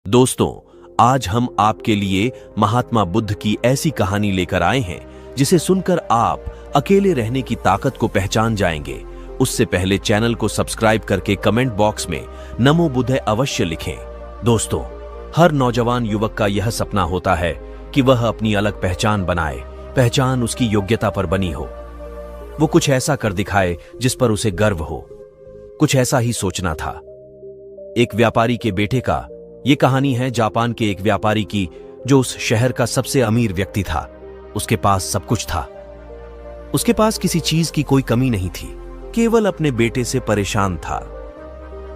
दोस्तों, आज हम आपके लिए महात्मा बुद्ध की ऐसी कहानी लेकर आए हैं जिसे सुनकर आप अकेले रहने की ताकत को पहचान जाएंगे। उससे पहले चैनल को सब्सक्राइब करके कमेंट बॉक्स में नमो बुद्ध अवश्य लिखें। दोस्तों, हर नौजवान युवक का यह सपना होता है कि वह अपनी अलग पहचान बनाए, पहचान उसकी योग्यता पर बनी हो। वो कुछ ऐसा कर दिखाए जिस पर उसे गर्व हो। कुछ ऐसा ही सोचना था एक व्यापारी के बेटे का। ये कहानी है जापान के एक व्यापारी की जो उस शहर का सबसे अमीर व्यक्ति था। उसके पास सब कुछ था। उसके पास किसी चीज की कोई कमी नहीं थी, केवल अपने बेटे से परेशान था।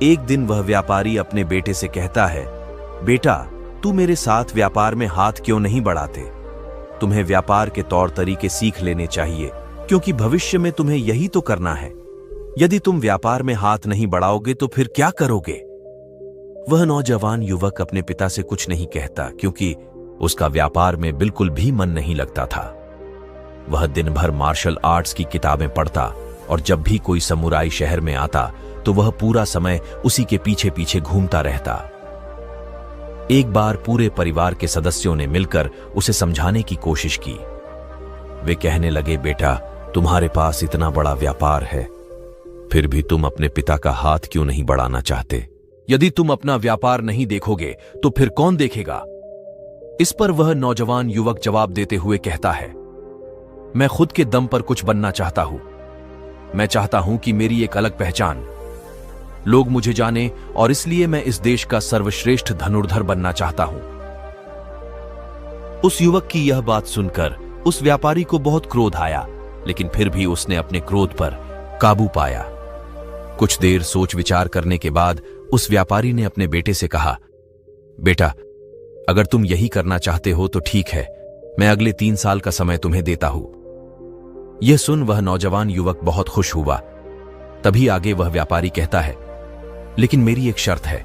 एक दिन वह व्यापारी अपने बेटे से कहता है, बेटा, तू मेरे साथ व्यापार में हाथ क्यों नहीं बढ़ाते? तुम्हें व्यापार के तौर तरीके सीख लेने चाहिए, क्योंकि भविष्य में तुम्हें यही तो करना है। यदि तुम व्यापार में हाथ नहीं बढ़ाओगे तो फिर क्या करोगे? वह नौजवान युवक अपने पिता से कुछ नहीं कहता, क्योंकि उसका व्यापार में बिल्कुल भी मन नहीं लगता था। वह दिन भर मार्शल आर्ट्स की किताबें पढ़ता और जब भी कोई समुराई शहर में आता तो वह पूरा समय उसी के पीछे पीछे घूमता रहता। एक बार पूरे परिवार के सदस्यों ने मिलकर उसे समझाने की कोशिश की। वे कहने लगे, बेटा, तुम्हारे पास इतना बड़ा व्यापार है, फिर भी तुम अपने पिता का हाथ क्यों नहीं बढ़ाना चाहते? यदि तुम अपना व्यापार नहीं देखोगे तो फिर कौन देखेगा? इस पर वह नौजवान युवक जवाब देते हुए कहता है, मैं खुद के दम पर कुछ बनना चाहता हूं। मैं चाहता हूं कि मेरी एक अलग पहचान, लोग मुझे जाने, और इसलिए मैं इस देश का सर्वश्रेष्ठ धनुर्धर बनना चाहता हूं। उस युवक की यह बात सुनकर उस व्यापारी को बहुत क्रोध आया, लेकिन फिर भी उसने अपने क्रोध पर काबू पाया। कुछ देर सोच विचार करने के बाद उस व्यापारी ने अपने बेटे से कहा, बेटा, अगर तुम यही करना चाहते हो तो ठीक है, मैं अगले 3 साल का समय तुम्हें देता हूं। यह सुन वह नौजवान युवक बहुत खुश हुआ। तभी आगे वह व्यापारी कहता है, लेकिन मेरी एक शर्त है।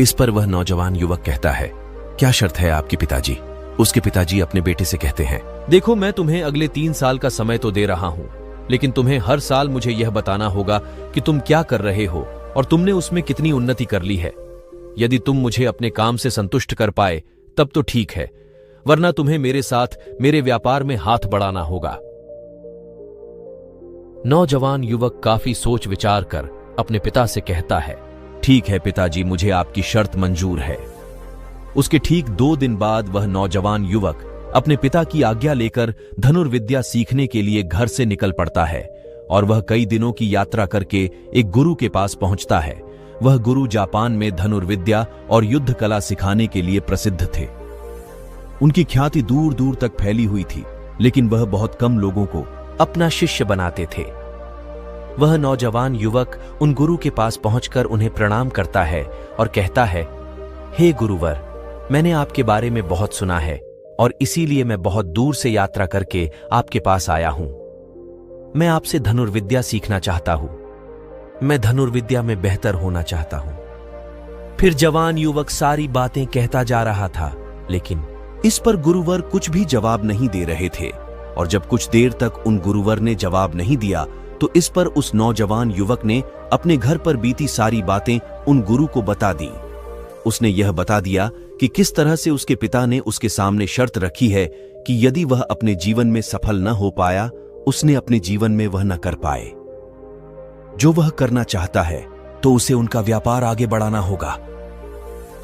इस पर वह नौजवान युवक कहता है, क्या शर्त है आपके पिताजी? उसके पिताजी अपने बेटे से कहते हैं, देखो, मैं तुम्हें अगले 3 साल का समय तो दे रहा हूं, लेकिन तुम्हें हर साल मुझे यह बताना होगा कि तुम क्या कर रहे हो और तुमने उसमें कितनी उन्नति कर ली है। यदि तुम मुझे अपने काम से संतुष्ट कर पाए तब तो ठीक है, वरना तुम्हें मेरे साथ मेरे व्यापार में हाथ बढ़ाना होगा। नौजवान युवक काफी सोच विचार कर अपने पिता से कहता है, ठीक है पिताजी, मुझे आपकी शर्त मंजूर है। उसके ठीक 2 दिन बाद वह नौजवान युवक अपने पिता की आज्ञा लेकर धनुर्विद्या सीखने के लिए घर से निकल पड़ता है और वह कई दिनों की यात्रा करके एक गुरु के पास पहुंचता है। वह गुरु जापान में धनुर्विद्या और युद्ध कला सिखाने के लिए प्रसिद्ध थे। उनकी ख्याति दूर दूर तक फैली हुई थी, लेकिन वह बहुत कम लोगों को अपना शिष्य बनाते थे। वह नौजवान युवक उन गुरु के पास पहुंचकर उन्हें प्रणाम करता है और कहता है, हे गुरुवर, मैंने आपके बारे में बहुत सुना है और इसीलिए मैं बहुत दूर से यात्रा करके आपके पास आया हूं। मैं आपसे धनुर्विद्या सीखना चाहता हूं। मैं धनुर्विद्या में बेहतर होना चाहता हूं। फिर जवान युवक सारी बातें कहता जा रहा था, लेकिन इस पर गुरुवर कुछ भी जवाब नहीं दे रहे थे। और जब कुछ देर तक उन गुरुवर ने जवाब नहीं दिया तो इस पर उस नौजवान युवक ने अपने घर पर बीती सारी बातें उन गुरु को बता दी। उसने यह बता दिया कि किस तरह से उसके पिता ने उसके सामने शर्त रखी है कि यदि वह अपने जीवन में सफल न हो पाया, उसने अपने जीवन में वह न कर पाए जो वह करना चाहता है, तो उसे उनका व्यापार आगे बढ़ाना होगा।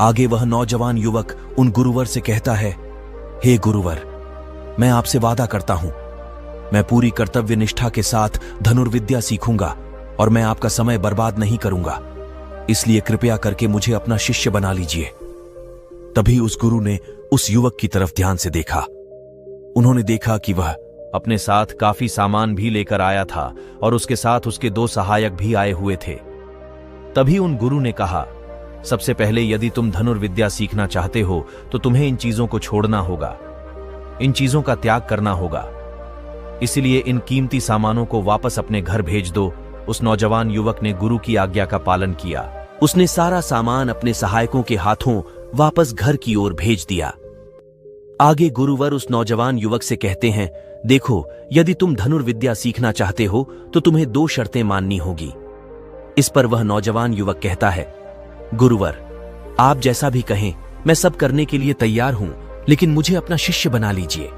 आगे वह नौजवान युवक उन गुरुवर से कहता है, हे गुरुवर, मैं आपसे वादा करता हूं, मैं पूरी कर्तव्य निष्ठा के साथ धनुर्विद्या सीखूंगा और मैं आपका समय बर्बाद नहीं करूंगा, इसलिए कृपया करके मुझे अपना शिष्य बना लीजिए। तभी उस गुरु ने उस युवक की तरफ ध्यान से देखा। उन्होंने देखा कि वह अपने साथ काफी सामान भी लेकर आया था और उसके साथ उसके 2 सहायक भी आए हुए थे। तभी उन गुरु ने कहा, सबसे पहले यदि तुम धनुर्विद्या सीखना चाहते हो तो तुम्हें इन चीजों को छोड़ना होगा, इन चीजों का त्याग करना होगा। इसलिए इन कीमती सामानों को वापस अपने घर भेज दो। उस नौजवान युवक ने गुरु की आज्ञा का पालन किया। उसने सारा सामान अपने सहायकों के हाथों वापस घर की ओर भेज दिया। आगे गुरुवर उस नौजवान युवक से कहते हैं, देखो, यदि तुम धनुर्विद्या सीखना चाहते हो तो तुम्हें 2 शर्तें माननी होगी। इस पर वह नौजवान युवक कहता है, गुरुवर, आप जैसा भी कहें, मैं सब करने के लिए तैयार हूं, लेकिन मुझे अपना शिष्य बना लीजिए।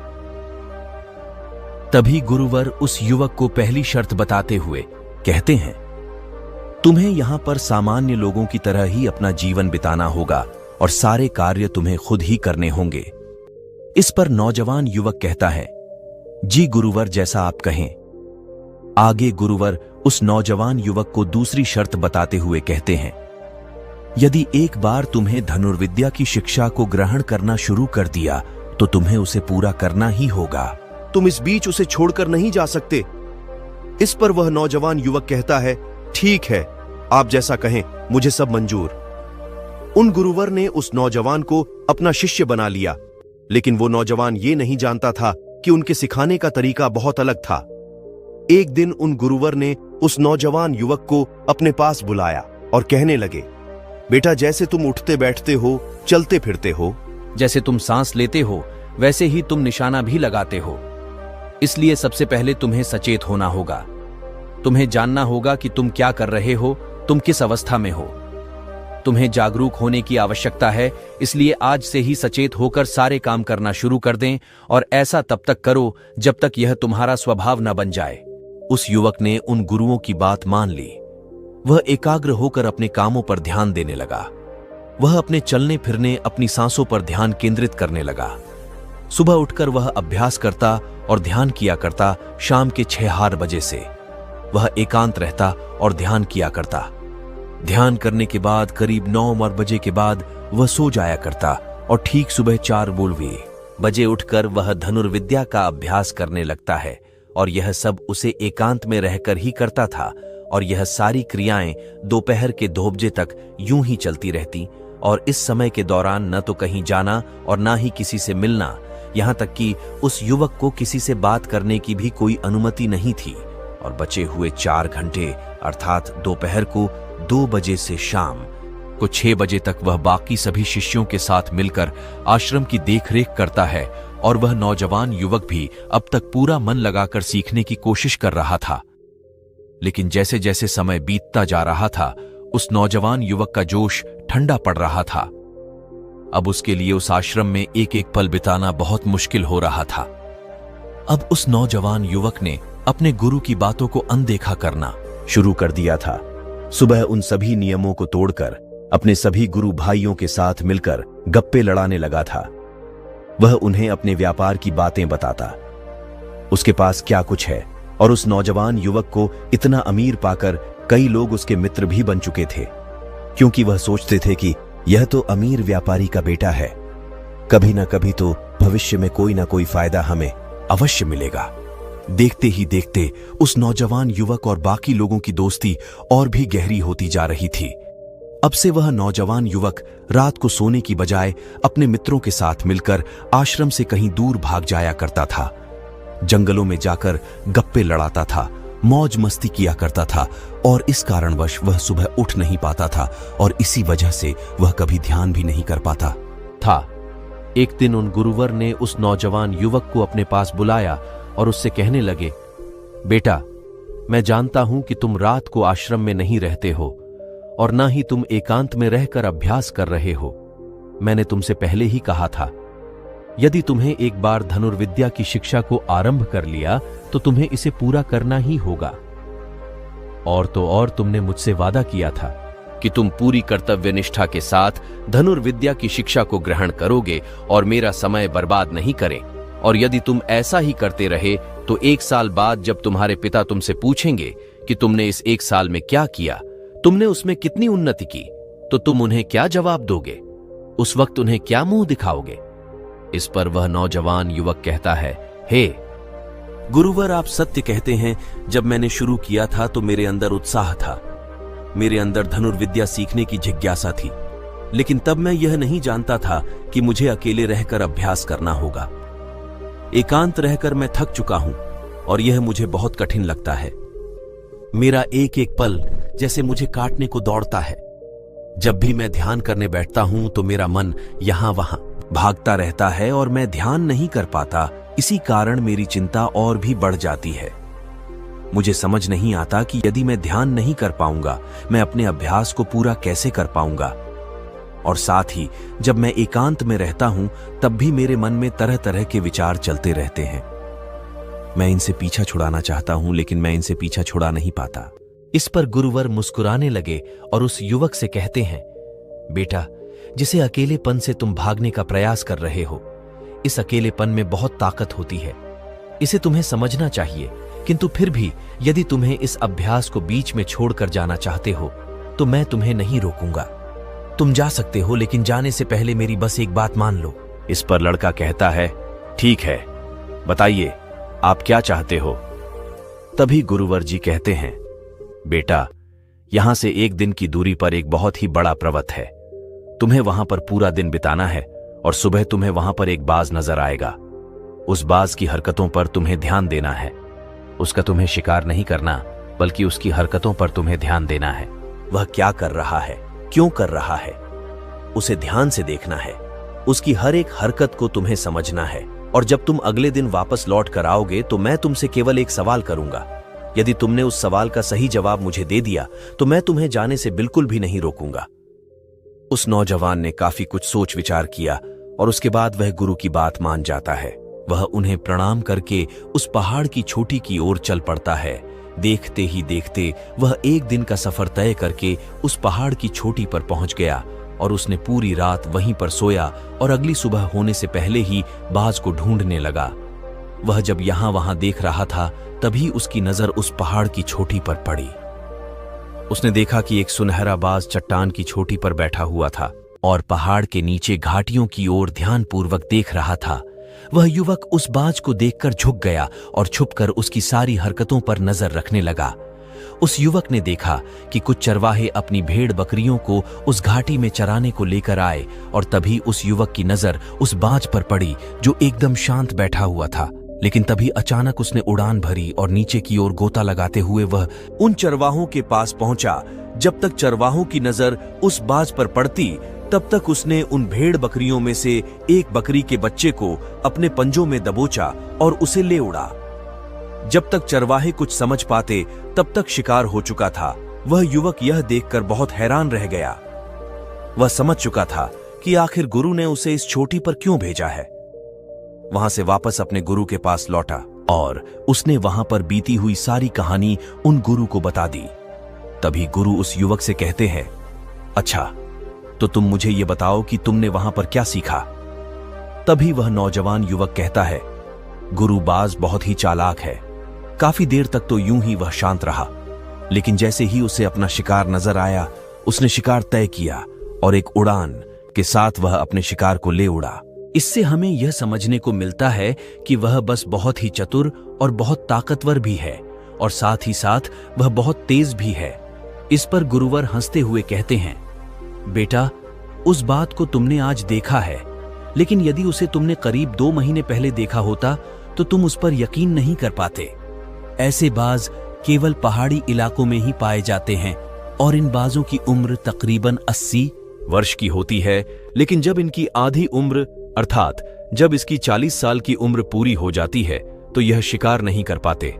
तभी गुरुवर उस युवक को पहली शर्त बताते हुए कहते हैं, तुम्हें यहां पर सामान्य लोगों की तरह ही अपना जीवन बिताना होगा और सारे कार्य तुम्हें खुद ही करने होंगे। इस पर नौजवान युवक कहता है, जी गुरुवर, जैसा आप कहें। आगे गुरुवर उस नौजवान युवक को दूसरी शर्त बताते हुए कहते हैं, यदि एक बार तुम्हें धनुर्विद्या की शिक्षा को ग्रहण करना शुरू कर दिया तो तुम्हें उसे पूरा करना ही होगा। तुम इस बीच उसे छोड़कर नहीं जा सकते। इस पर वह नौजवान युवक कहता है, ठीक है, आप जैसा कहें, मुझे सब मंजूर। उन गुरुवर ने उस नौजवान को अपना शिष्य बना लिया, लेकिन वो नौजवान ये नहीं जानता था कि उनके सिखाने का तरीका बहुत अलग था। एक दिन उन गुरुवर ने उस नौजवान युवक को अपने पास बुलाया और कहने लगे, बेटा, जैसे तुम उठते बैठते हो, चलते फिरते हो, जैसे तुम सांस लेते हो, वैसे ही तुम निशाना भी लगाते हो। इसलिए सबसे पहले तुम्हें सचेत होना होगा। तुम्हें जानना होगा कि तुम क्या कर रहे हो, तुम किस अवस्था में हो। तुम्हें जागरूक होने की आवश्यकता है, इसलिए आज से ही सचेत होकर सारे काम करना शुरू कर दें, और ऐसा तब तक करो जब तक यह तुम्हारा स्वभाव न बन जाए। उस युवक ने उन गुरुओं की बात मान ली। वह एकाग्र होकर अपने कामों पर ध्यान देने लगा। वह अपने चलने फिरने, अपनी सांसों पर ध्यान केंद्रित करने लगा। सुबह उठकर वह अभ्यास करता और ध्यान किया करता। शाम के 6 बजे से वह एकांत रहता और ध्यान किया करता। ध्यान करने के बाद करीब 9 बजे के बाद वह सो जाया करता और ठीक सुबह 4 बजे उठकर वह धनुर्विद्या का अभ्यास करने लगता है। और यह सब उसे एकांत में रहकर ही करता था। और यह सारी क्रियाएं दोपहर के 2 बजे तक यूं ही चलती रहती। और इस समय के दौरान न तो कहीं जाना और ना ही किसी से मिलना, यहां तक कि उस युवक को किसी से बात करने की भी कोई अनुमति नहीं थी। और बचे हुए 4 घंटे अर्थात दोपहर को 2 बजे से शाम को 6 बजे तक वह बाकी सभी शिष्यों के साथ मिलकर आश्रम की देखरेख करता है। और वह नौजवान युवक भी अब तक पूरा मन लगाकर सीखने की कोशिश कर रहा था। लेकिन जैसे जैसे समय बीतता जा रहा था, उस नौजवान युवक का जोश ठंडा पड़ रहा था। अब उसके लिए उस आश्रम में एक एक पल बिताना बहुत मुश्किल हो रहा था। अब उस नौजवान युवक ने अपने गुरु की बातों को अनदेखा करना शुरू कर दिया था। सुबह उन सभी नियमों को तोड़कर अपने सभी गुरु भाइयों के साथ मिलकर गप्पे लड़ाने लगा था। वह उन्हें अपने व्यापार की बातें बताता, उसके पास क्या कुछ है। और उस नौजवान युवक को इतना अमीर पाकर कई लोग उसके मित्र भी बन चुके थे, क्योंकि वह सोचते थे कि यह तो अमीर व्यापारी का बेटा है, कभी ना कभी तो भविष्य में कोई ना कोई फायदा हमें अवश्य मिलेगा। देखते ही देखते उस नौजवान युवक और बाकी लोगों की दोस्ती और भी गहरी होती जा रही थी। अब से वह नौजवान युवक रात को सोने की बजाय अपने मित्रों के साथ मिलकर आश्रम से कहीं दूर भाग जाया करता था। जंगलों में जाकर गप्पे लड़ाता था, मौज मस्ती किया करता था। और इस कारणवश वह सुबह उठ नहीं पाता था और इसी वजह से वह कभी ध्यान भी नहीं कर पाता था। एक दिन उन गुरुवर ने उस नौजवान युवक को अपने पास बुलाया और उससे कहने लगे, बेटा, मैं जानता हूं कि तुम रात को आश्रम में नहीं रहते हो और ना ही तुम एकांत में रहकर अभ्यास कर रहे हो। मैंने तुमसे पहले ही कहा था, यदि तुम्हें एक बार धनुर्विद्या की शिक्षा को आरंभ कर लिया तो तुम्हें इसे पूरा करना ही होगा। और तो और तुमने मुझसे वादा किया था कि तुम पूरी कर्तव्य निष्ठा के साथ धनुर्विद्या की शिक्षा को ग्रहण करोगे और मेरा समय बर्बाद नहीं करें। और यदि तुम ऐसा ही करते रहे तो 1 साल बाद जब तुम्हारे पिता तुमसे पूछेंगे कि तुमने इस 1 साल में क्या किया, तुमने उसमें कितनी उन्नति की, तो तुम उन्हें क्या जवाब दोगे? उस वक्त उन्हें क्या मुंह दिखाओगे? इस पर वह नौजवान युवक कहता है, हे गुरुवर, आप सत्य कहते हैं। जब मैंने शुरू किया था तो मेरे अंदर उत्साह था, मेरे अंदर धनुर्विद्या सीखने की जिज्ञासा थी, लेकिन तब मैं यह नहीं जानता था कि मुझे अकेले रहकर अभ्यास करना होगा। एकांत रहकर मैं थक चुका हूं और यह मुझे बहुत कठिन लगता है। मेरा एक एक पल जैसे मुझे काटने को दौड़ता है। जब भी मैं ध्यान करने बैठता हूं तो मेरा मन यहां वहां भागता रहता है और मैं ध्यान नहीं कर पाता। इसी कारण मेरी चिंता और भी बढ़ जाती है। मुझे समझ नहीं आता कि यदि मैं ध्यान नहीं कर पाऊंगा, मैं अपने अभ्यास को पूरा कैसे कर पाऊंगा। और साथ ही जब मैं एकांत में रहता हूं तब भी मेरे मन में तरह तरह के विचार चलते रहते हैं। मैं इनसे पीछा छुड़ाना चाहता हूं लेकिन मैं इनसे पीछा छुड़ा नहीं पाता। इस पर गुरुवर मुस्कुराने लगे और उस युवक से कहते हैं, बेटा, जिसे अकेलेपन से तुम भागने का प्रयास कर रहे हो, इस अकेलेपन में बहुत ताकत होती है, इसे तुम्हें समझना चाहिए। किंतु फिर भी यदि तुम्हें इस अभ्यास को बीच में छोड़कर जाना चाहते हो तो मैं तुम्हें नहीं रोकूंगा। तुम जा सकते हो, लेकिन जाने से पहले मेरी बस एक बात मान लो। इस पर लड़का कहता है, ठीक है, बताइए आप क्या चाहते हो। तभी गुरुवर जी कहते हैं, बेटा, यहां से 1 दिन की दूरी पर एक बहुत ही बड़ा पर्वत है। तुम्हें वहां पर पूरा दिन बिताना है और सुबह तुम्हें वहां पर एक बाज नजर आएगा। उस बाज की हरकतों पर तुम्हें ध्यान देना है। उसका तुम्हें शिकार नहीं करना, बल्कि उसकी हरकतों पर तुम्हें ध्यान देना है। वह क्या कर रहा है, क्यों कर रहा है, उसे ध्यान से देखना है। उसकी हर एक हरकत को तुम्हें समझना है। और जब तुम अगले दिन वापस लौट कर आओगे तो मैं तुमसे केवल एक सवाल करूंगा। यदि तुमने उस सवाल का सही जवाब मुझे दे दिया तो मैं तुम्हें जाने से बिल्कुल भी नहीं रोकूंगा। उस नौजवान ने काफी कुछ सोच विचार किया और उसके बाद वह गुरु की बात मान जाता है। वह उन्हें प्रणाम करके उस पहाड़ की चोटी की ओर चल पड़ता है। देखते ही देखते वह 1 दिन का सफर तय करके उस पहाड़ की चोटी पर पहुंच गया और उसने पूरी रात वहीं पर सोया और अगली सुबह होने से पहले ही बाज को ढूंढने लगा। वह जब यहां वहां देख रहा था तभी उसकी नजर उस पहाड़ की चोटी पर पड़ी। उसने देखा कि एक सुनहरा बाज चट्टान की चोटी पर बैठा हुआ था और पहाड़ के नीचे घाटियों की ओर ध्यानपूर्वक देख रहा था। वह युवक उस बाज को देखकर झुक गया और छुपकर उसकी सारी हरकतों पर नजर रखने लगा। उस युवक ने देखा कि कुछ चरवाहे अपनी भेड़ बकरियों को उस घाटी में चराने को लेकर आए और तभी उस युवक की नजर उस बाज पर पड़ी जो एकदम शांत बैठा हुआ था। लेकिन तभी अचानक उसने उड़ान भरी और नीचे की ओर गोता लगाते हुए वह उन चरवाहों के पास पहुंचा। जब तक चरवाहों की नजर उस बाज पर पड़ती तब तक उसने उन भेड़ बकरियों में से एक बकरी के बच्चे को अपने पंजों में दबोचा और उसे ले उड़ा। जब तक चरवाहे कुछ समझ पाते तब तक शिकार हो चुका था। वह युवक यह देखकर बहुत हैरान रह गया। वह समझ चुका था कि आखिर गुरु ने उसे इस चोटी पर क्यों भेजा है। वहां से वापस अपने गुरु के पास लौटा और उसने वहां पर बीती हुई सारी कहानी उन गुरु को बता दी। तभी गुरु उस युवक से कहते हैं, अच्छा, तो तुम मुझे यह बताओ कि तुमने वहां पर क्या सीखा। तभी वह नौजवान युवक कहता है, गुरु बाज बहुत ही चालाक है। काफी देर तक तो यूं ही वह शांत रहा, लेकिन जैसे ही उसे अपना शिकार नजर आया उसने शिकार तय किया और एक उड़ान के साथ वह अपने शिकार को ले उड़ा। इससे हमें यह समझने को मिलता है कि वह बस बहुत ही चतुर और बहुत ताकतवर भी है और साथ ही साथ वह बहुत तेज भी है। इस पर गुरुवर हंसते हुए कहते हैं, बेटा, उस बात को तुमने आज देखा है, लेकिन यदि उसे तुमने करीब 2 महीने पहले देखा होता तो तुम उस पर यकीन नहीं कर पाते। ऐसे बाज केवल पहाड़ी इलाकों में ही पाए जाते हैं और इन बाजों की उम्र तकरीबन 80 वर्ष की होती है। लेकिन जब इनकी आधी उम्र अर्थात जब इसकी 40 साल की उम्र पूरी हो जाती है तो यह शिकार नहीं कर पाते।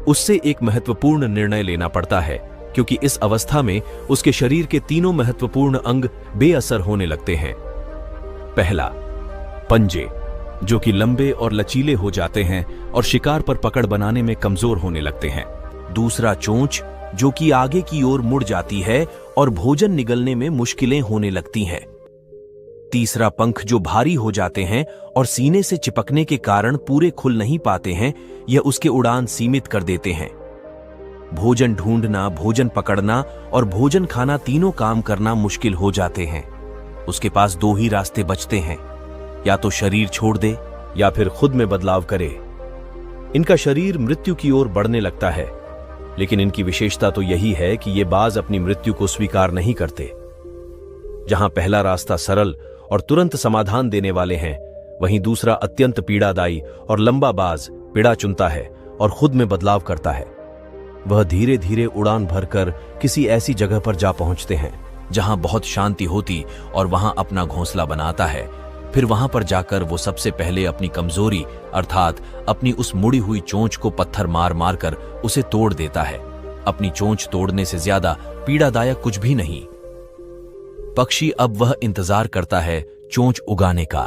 उससे एक महत्वपूर्ण निर्णय लेना पड़ता है, क्योंकि इस अवस्था में उसके शरीर के 3 महत्वपूर्ण अंग बेअसर होने लगते हैं। पहला, पंजे, जो कि लंबे और लचीले हो जाते हैं और शिकार पर पकड़ बनाने में कमजोर होने लगते हैं। दूसरा, चोंच, जो कि आगे की ओर मुड़ जाती है और भोजन निगलने में मुश्किलें होने लगती हैं। तीसरा, पंख, जो भारी हो जाते हैं और सीने से चिपकने के कारण पूरे खुल नहीं पाते हैं, यह उसके उड़ान सीमित कर देते हैं। भोजन ढूंढना, भोजन पकड़ना और भोजन खाना तीनों काम करना मुश्किल हो जाते हैं। उसके पास 2 ही रास्ते बचते हैं, या तो शरीर छोड़ दे या फिर खुद में बदलाव करे। इनका शरीर मृत्यु की ओर बढ़ने लगता है, लेकिन इनकी विशेषता तो यही है कि ये बाज अपनी मृत्यु को स्वीकार नहीं करते। जहां पहला रास्ता सरल और तुरंत समाधान देने वाले हैं, वहीं दूसरा अत्यंत पीड़ादायी और लंबा बाज पीड़ा चुनता है और खुद में बदलाव करता है। वह धीरे धीरे उड़ान भरकर किसी ऐसी जगह पर जा पहुंचते हैं जहां बहुत शांति होती और वहां अपना घोंसला बनाता है। फिर वहां पर जाकर वो सबसे पहले अपनी कमजोरी अर्थात अपनी उस मुड़ी हुई चोंच को पत्थर मार मार कर उसे तोड़ देता है। अपनी चोंच तोड़ने से ज्यादा पीड़ादायक कुछ भी नहीं। पक्षी अब वह इंतजार करता है चोंच उगाने का।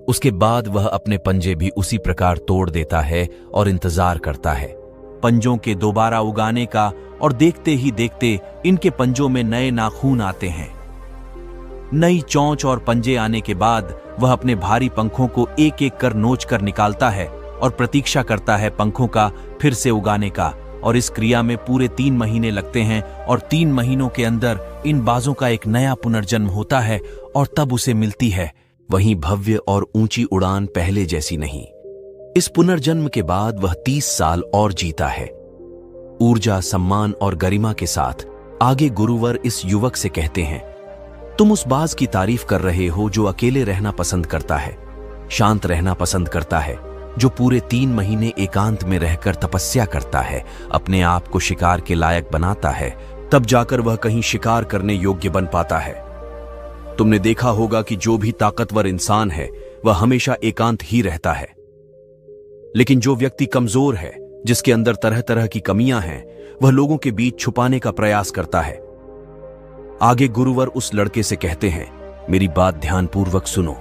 उसके बाद वह अपने पंजे भी उसी प्रकार तोड़ देता है और इंतजार करता है पंजों के दोबारा उगाने का, और देखते ही देखते इनके पंजों में नए नाखून आते हैं। नई चोंच और पंजे आने के बाद वह अपने भारी पंखों को एक एक कर नोच कर निकालता है और प्रतीक्षा करता है पंखों का फिर से उगाने का। और इस क्रिया में पूरे 3 महीने लगते हैं, और 3 महीनों के अंदर इन बाजों का एक नया पुनर्जन्म होता है और तब उसे मिलती है वहीं भव्य और ऊंची उड़ान पहले जैसी नहीं। इस पुनर्जन्म के बाद वह 30 साल और जीता है। ऊर्जा, सम्मान और गरिमा के साथ आगे गुरुवर इस युवक से कहते हैं, तुम उस बाज की तारीफ कर रहे हो जो अकेले रहना पसंद करता है, शांत रहना पसंद करता है, जो पूरे 3 महीने एकांत में रहकर तपस्या करता है, अपने आप को शिकार के लायक बनाता है, तब जाकर वह कहीं शिकार करने योग्य बन पाता है। तुमने देखा होगा कि जो भी ताकतवर इंसान है वह हमेशा एकांत ही रहता है, लेकिन जो व्यक्ति कमजोर है, जिसके अंदर तरह तरह की कमियां हैं, वह लोगों के बीच छुपाने का प्रयास करता है। आगे गुरुवर उस लड़के से कहते हैं, मेरी बात ध्यानपूर्वक सुनो।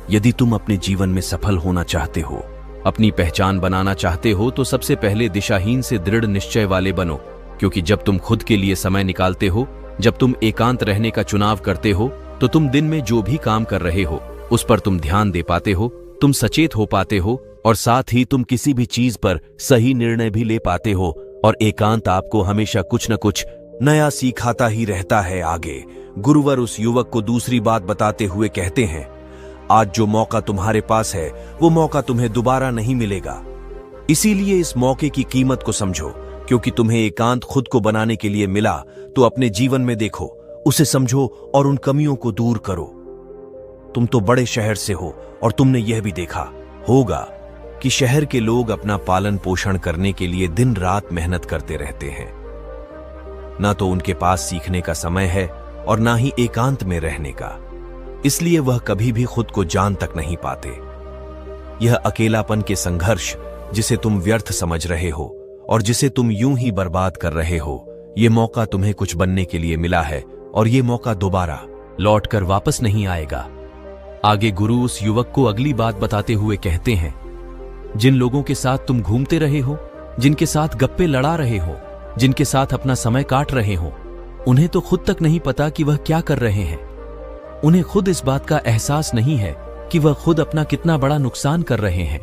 यदि तुम अपने जीवन में सफल होना चाहते हो, अपनी पहचान बनाना चाहते हो, तो सबसे पहले दिशाहीन से दृढ़ निश्चय वाले बनो। क्योंकि जब तुम खुद के लिए समय निकालते हो, जब तुम एकांत रहने का चुनाव करते हो, तो तुम दिन में जो भी काम कर रहे हो उस पर तुम ध्यान दे पाते हो, तुम सचेत हो पाते हो, और साथ ही तुम किसी भी चीज पर सही निर्णय भी ले पाते हो। और एकांत आपको हमेशा कुछ न कुछ नया सिखाता ही रहता है। आगे गुरुवर उस युवक को दूसरी बात बताते हुए कहते हैं, आज जो मौका तुम्हारे पास है वो मौका तुम्हें दोबारा नहीं मिलेगा। इसीलिए इस मौके की कीमत को समझो, क्योंकि तुम्हें एकांत खुद को बनाने के लिए मिला, तो अपने जीवन में देखो, उसे समझो और उन कमियों को दूर करो। तुम तो बड़े शहर से हो और तुमने यह भी देखा होगा कि शहर के लोग अपना पालन पोषण करने के लिए दिन रात मेहनत करते रहते हैं। ना तो उनके पास सीखने का समय है और ना ही एकांत में रहने का, इसलिए वह कभी भी खुद को जान तक नहीं पाते। यह अकेलापन के संघर्ष जिसे तुम व्यर्थ समझ रहे हो और जिसे तुम यूं ही बर्बाद कर रहे हो, ये मौका तुम्हें कुछ बनने के लिए मिला है, और ये मौका दोबारा लौटकर वापस नहीं आएगा। आगे गुरु उस युवक को अगली बात बताते हुए कहते हैं, जिन लोगों के साथ तुम घूमते रहे हो, जिनके साथ गप्पे लड़ा रहे हो, जिनके साथ अपना समय काट रहे हो, उन्हें तो खुद तक नहीं पता कि वह क्या कर रहे हैं। उन्हें खुद इस बात का एहसास नहीं है कि वह खुद अपना कितना बड़ा नुकसान कर रहे हैं।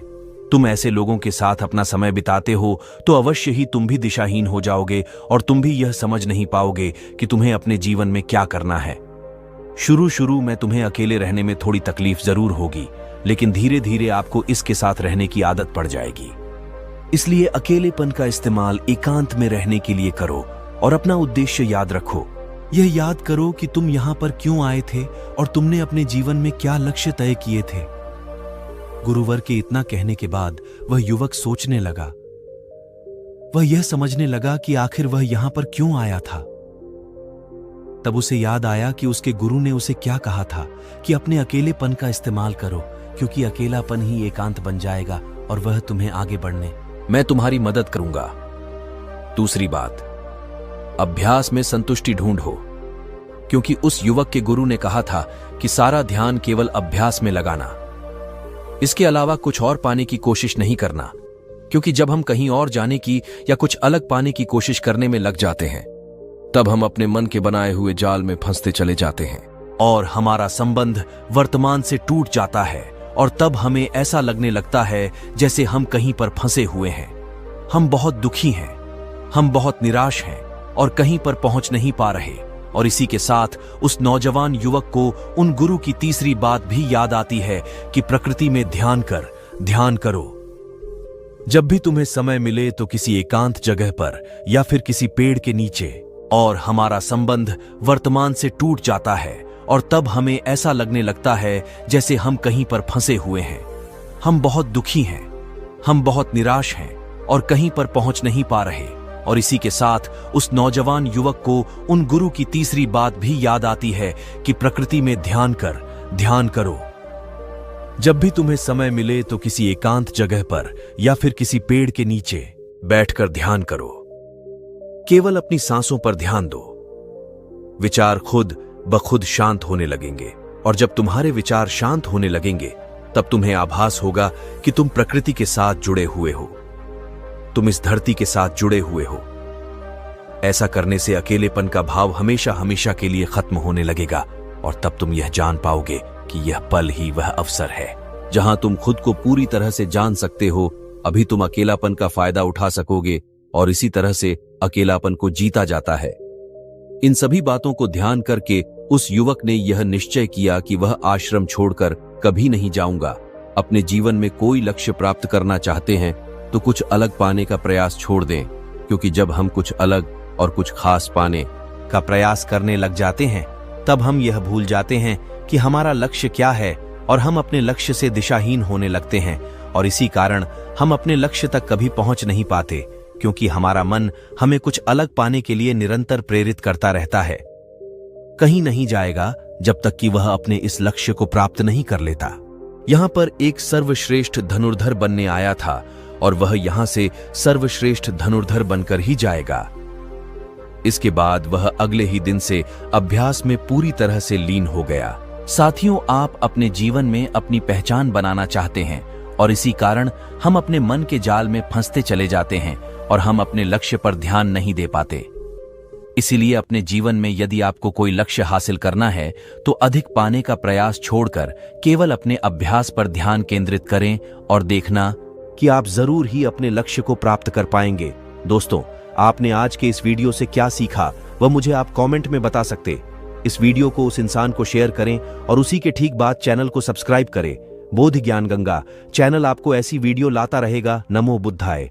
तुम ऐसे लोगों के साथ अपना समय बिताते हो तो अवश्य ही तुम भी दिशाहीन हो जाओगे, और तुम भी यह समझ नहीं पाओगे कि तुम्हें अपने जीवन में क्या करना है। शुरू में तुम्हें अकेले रहने में थोड़ी तकलीफ जरूर होगी, लेकिन धीरे धीरे आपको इसके साथ रहने की आदत पड़ जाएगी। इसलिए अकेलेपन का इस्तेमाल एकांत में रहने के लिए करो, और अपना उद्देश्य याद रखो। यह याद करो कि तुम यहां पर क्यों आए थे और तुमने अपने जीवन में क्या लक्ष्य तय किए थे। गुरुवर के इतना कहने के बाद वह युवक सोचने लगा। वह यह समझने लगा कि आखिर वह यहां पर क्यों आया था। तब उसे याद आया कि उसके गुरु ने उसे क्या कहा था कि अपने अकेलेपन का इस्तेमाल करो, क्योंकि अकेलापन ही एकांत बन जाएगा और वह तुम्हें आगे बढ़ने मैं तुम्हारी मदद करूंगा। दूसरी बात, अभ्यास में संतुष्टि ढूंढो, क्योंकि उस युवक के गुरु ने कहा था कि सारा ध्यान केवल अभ्यास में लगाना, इसके अलावा कुछ और पाने की कोशिश नहीं करना। क्योंकि जब हम कहीं और जाने की या कुछ अलग पाने की कोशिश करने में लग जाते हैं, तब हम अपने मन के बनाए हुए जाल में फंसते चले जाते हैं और हमारा संबंध वर्तमान से टूट जाता है, और तब हमें ऐसा लगने लगता है जैसे हम कहीं पर फंसे हुए हैं। हम बहुत दुखी हैं, हम बहुत निराश हैं और कहीं पर पहुंच नहीं पा रहे। और इसी के साथ उस नौजवान युवक को उन गुरु की तीसरी बात भी याद आती है कि प्रकृति में ध्यान करो। जब भी तुम्हें समय मिले तो किसी एकांत जगह पर या फिर किसी पेड़ के नीचे, और हमारा संबंध वर्तमान से टूट जाता है, और तब हमें ऐसा लगने लगता है जैसे हम कहीं पर फंसे हुए हैं। हम बहुत दुखी हैं, हम बहुत निराश हैं और कहीं पर पहुंच नहीं पा रहे। और इसी के साथ उस नौजवान युवक को उन गुरु की तीसरी बात भी याद आती है कि प्रकृति में ध्यान करो। जब भी तुम्हें समय मिले तो किसी एकांत जगह पर या फिर किसी पेड़ के नीचे बैठकर ध्यान करो। केवल अपनी सांसों पर ध्यान दो। विचार खुद बखुद शांत होने लगेंगे। और जब तुम्हारे विचार शांत होने लगेंगे तब तुम्हें आभास होगा कि तुम प्रकृति के साथ जुड़े हुए हो, तुम इस धरती के साथ जुड़े हुए हो। ऐसा करने से अकेलेपन का भाव हमेशा हमेशा के लिए खत्म होने लगेगा और तब तुम यह जान पाओगे कि यह पल ही वह अवसर है जहां तुम खुद को पूरी तरह से जान सकते हो। अभी तुम अकेलापन का फायदा उठा सकोगे और इसी तरह से अकेलापन को जीता जाता है। इन सभी बातों को ध्यान करके उस युवक ने यह निश्चय किया कि वह आश्रम छोड़कर कभी नहीं जाऊंगा। अपने जीवन में कोई लक्ष्य प्राप्त करना चाहते हैं तो कुछ अलग पाने का प्रयास छोड़ दें, क्योंकि जब हम कुछ अलग और कुछ खास पाने का प्रयास करने लग जाते हैं तब हम यह भूल जाते हैं कि हमारा लक्ष्य क्या है और हम अपने लक्ष्य से दिशाहीन होने लगते हैं और इसी कारण हम अपने लक्ष्य तक कभी पहुंच नहीं पाते, क्योंकि हमारा मन हमें कुछ अलग पाने के लिए निरंतर प्रेरित करता रहता है। कहीं नहीं जाएगा जब तक कि वह अपने इस लक्ष्य को प्राप्त नहीं कर लेता। यहां पर एक सर्वश्रेष्ठ धनुर्धर बनने आया था और वह यहां से सर्वश्रेष्ठ धनुर्धर बनकर ही जाएगा। इसके बाद वह अगले ही दिन से अभ्यास में पूरी तरह से लीन हो गया। साथियों, आप अपने जीवन में अपनी पहचान बनाना चाहते हैं और इसी कारण हम अपने मन के जाल में फंसते चले जाते हैं और हम अपने लक्ष्य पर ध्यान नहीं दे पाते। इसीलिए अपने जीवन में यदि आपको कोई लक्ष्य हासिल करना है तो अधिक पाने का प्रयास छोड़कर केवल अपने अभ्यास पर ध्यान केंद्रित करें और देखना कि आप जरूर ही अपने लक्ष्य को प्राप्त कर पाएंगे। दोस्तों, आपने आज के इस वीडियो से क्या सीखा वह मुझे आप कमेंट में बता सकते। इस वीडियो को उस इंसान को शेयर करें और उसी के ठीक बाद चैनल को सब्सक्राइब करें। बोध ज्ञान गंगा चैनल आपको ऐसी वीडियो लाता रहेगा। नमो बुद्धाय।